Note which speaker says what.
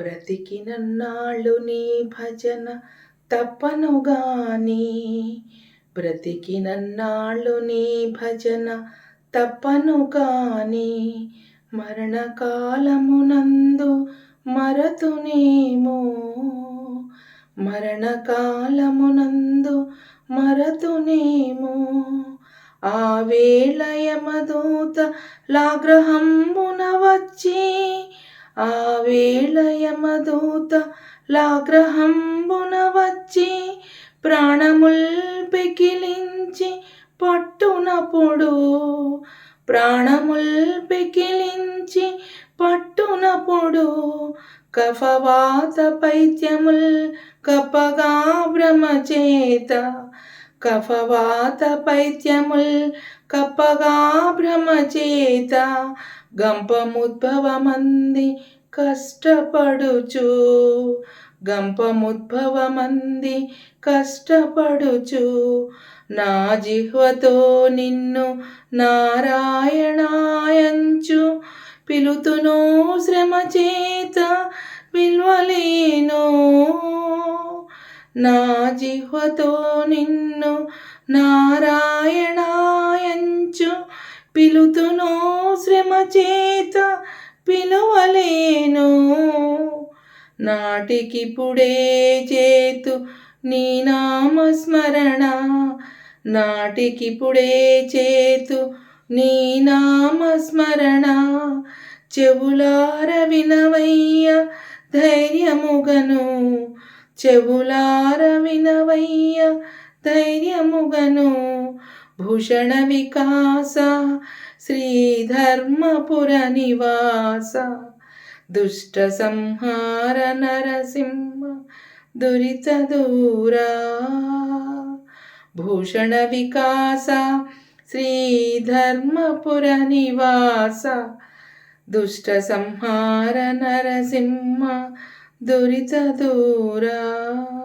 Speaker 1: బ్రతికినన్నాళ్ళు నీ భజన తప్పనుగాని, బ్రతికినన్నాళ్ళు నీ భజన తప్పనుగాని, మరణకాలమునందు మరతునేమో, మరణకాలమునందు మరతునేమో. ఆ వేళ యమదూత లాగ్రహంబున వచ్చి, ఆ వేళ యమదూత లాగ్రహంబున వచ్చి, ప్రాణముల్ పెకిలించి పట్టునప్పుడు, ప్రాణముల్ పెకిలించి పట్టునప్పుడు, కఫవాత పైత్యముల్ కప్పగా భ్రమచేత, కఫవాత పైత్యముల్ కప్పగా భ్రమచేత, గంపముద్భవమంది కష్టపడుచు, గంపముద్భవమంది కష్టపడుచు, నా జిహ్వతో నిన్ను నారాయణాయంచు పిలుతునో, శ్రమచేత పిల్వలేనో. నా జిహ్వతో నిన్ను నారాయణాయంచు పిలుతునో, శ్రమచేత పిలువలేను. నాటికిపుడే చేతు నీ నామస్మరణ, నాటికిపుడే చేతు నీ నామస్మరణ, చెవులార వినవయ్య ధైర్యముగను, చెవులార వినవయ్య ధైర్యముగను. భూషణ వికాస శ్రీధర్మపుర నివాస, దుష్ట సంహార నరసింహ దురిత దూరా. భూషణ వికాస శ్రీధర్మపుర నివాస, దుష్ట సంహార నరసింహ దురిత దూరా.